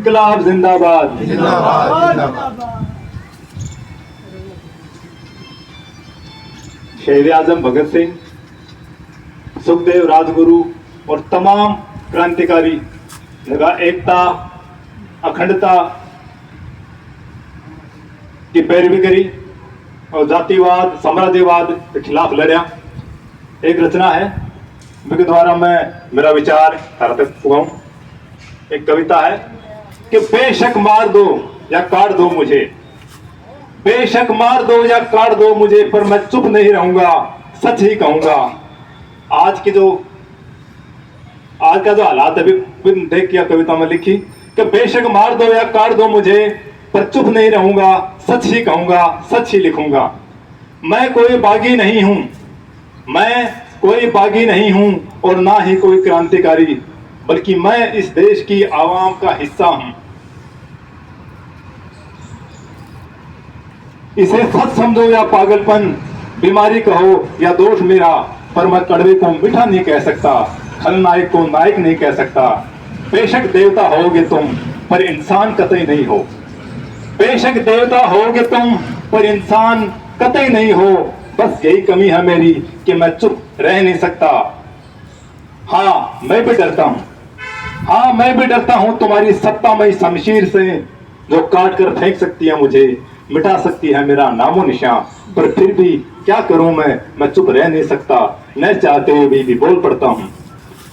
इनकलाब जिंदाबाद। शहीद आजम भगत सिंह, सुखदेव, राजगुरु और तमाम क्रांतिकारी जगह एकता, अखंडता की पैरवी करी और जातिवाद, साम्राज्यवाद के खिलाफ लड़ा। एक रचना है जिसके द्वारा मैं मेरा विचार तारा तक पुगाऊं। एक कविता है कि बेशक मार दो या काट दो मुझे, बेशक मार दो या काट दो मुझे, पर मैं चुप नहीं रहूंगा, सच ही कहूंगा। आज का जो हालात अभी देख के कविता में लिखी कि बेशक मार दो या काट दो मुझे, पर चुप नहीं रहूंगा, सच ही कहूंगा, सच ही लिखूंगा। मैं कोई बागी नहीं हूं, मैं कोई बागी नहीं हूं और ना ही कोई क्रांतिकारी, बल्कि मैं इस देश की आवाम का हिस्सा हूं। इसे सच समझो या पागलपन, बीमारी कहो या दोष मेरा, पर मैं कड़वे को मीठा नहीं कह सकता, खलनायक को नायक नहीं कह सकता। बेशक देवता होगे तुम, पर इंसान कतई नहीं हो। बेशक देवता होगे तुम, पर इंसान कतई नहीं हो। बस यही कमी है मेरी कि मैं चुप रह नहीं सकता। हाँ मैं भी डरता हूं, हाँ मैं भी डरता हूं तुम्हारी सत्तामयी शमशीर से, जो काट कर फेंक सकती है मुझे, मिटा सकती है मेरा नामो निशान। पर फिर भी क्या करूं मैं चुप रह नहीं सकता। न चाहते हुए भी बोल पड़ता हूं,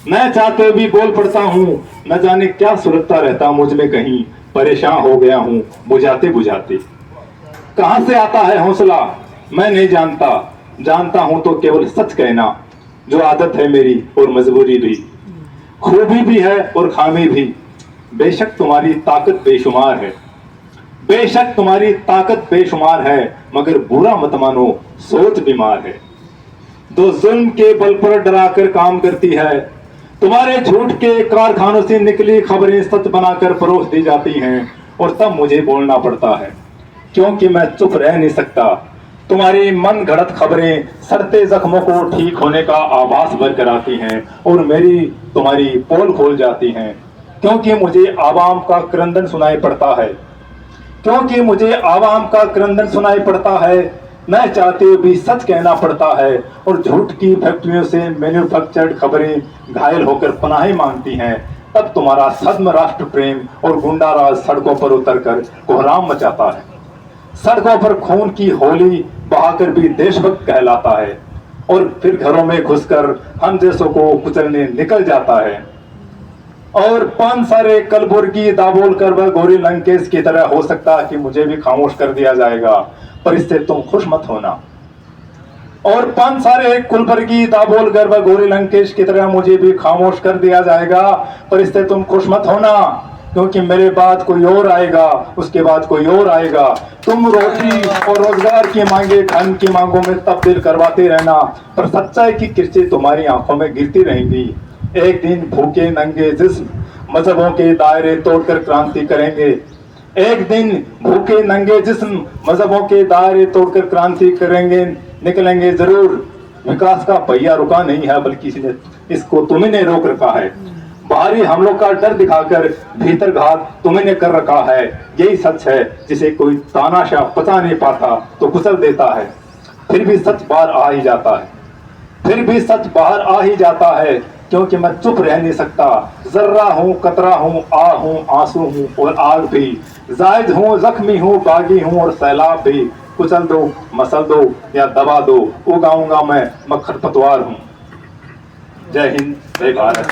न चाहते हुए भी बोल पड़ता हूं। न जाने क्या सुलगता रहता मुझ में कहीं, परेशान हो गया हूं बुझाते बुझाते। कहां से आता है हौसला मैं नहीं जानता, जानता हूं तो केवल सच कहना, जो आदत है मेरी और मजबूरी भी, खूबी भी है और खामी भी। बेशक तुम्हारी ताकत बेशुमार है, बेशक तुम्हारी ताकत बेशुमार है, मगर बुरा मत मानो सोच बीमार है। जो जुल्म के बल पर डराकर काम करती है, तुम्हारे झूठ के कारखानों से निकली खबरें सच बनाकर परोस दी जाती हैं, और तब मुझे बोलना पड़ता है क्योंकि मैं चुप रह नहीं सकता। तुम्हारी मन घड़त खबरें सड़ते जख्मों को ठीक होने का आभास भर कर आती हैं, और मेरी तुम्हारी पोल खोल जाती हैं। क्योंकि मुझे आवाम का क्रंदन सुनाई पड़ता है, क्योंकि मुझे आवाम का क्रंदन सुनाई पड़ता है। न चाहते हुए भी सच कहना पड़ता है, और झूठ की फैक्ट्रियों से मैन्युफैक्चर्ड खबरें घायल होकर पनाहें मांगती हैं। तब तुम्हारा सद्म राष्ट्र प्रेम और गुंडा राज सड़कों पर उतरकर कोहराम मचाता है। सड़कों पर खून की होली बहाकर भी देशभक्त कहलाता है, और फिर घरों में घुसकर हम जैसों को कुचलने निकल जाता है। और पांच सारे कलबुर्गी दाबोल कर वह गोरी लंकेश की तरह हो सकता है कि मुझे भी खामोश कर दिया जाएगा, पर इससे तुम खुश मत होना। और पांच सारे कुलबर्गी दाबोल कर वह गोरी लंकेश की तरह मुझे भी खामोश कर दिया जाएगा, पर इससे तुम खुश मत होना, क्योंकि मेरे बाद कोई और आएगा, उसके बाद कोई और आएगा। तुम रोटी और रोजगार की मांगे धन की मांगों में तब्दील करवाते रहना, पर सच्चाई की किरचें तुम्हारी आंखों में गिरती रहेंगी। एक दिन भूखे नंगे जिस्म मजहबों के दायरे तोड़कर क्रांति करेंगे। एक दिन भूखे नंगे जिस्म मजहबों के दायरे तोड़कर क्रांति करेंगे, निकलेंगे जरूर। विकास का पहिया रुका नहीं है, बल्कि इसको तुम्ही ने रोक रखा है। बाहरी हमलों का डर दिखाकर भीतर घात तुम्ही ने कर रखा है। यही सच है जिसे कोई तानाशाह पता नहीं पाता तो कुचल देता है। फिर भी सच बाहर आ ही जाता है, फिर भी सच बाहर आ ही जाता है, क्योंकि मैं चुप रह नहीं सकता। जर्रा हूँ, कतरा हूँ, आ हूँ, आंसू हूँ और आग भी, जायज हूँ, जख्मी हूँ, बागी हूँ और सैलाब भी। कुचल दो, मसल दो या दबा दो, उगाऊंगा मैं खरपतवार हूँ। जय हिंद, जय भारत।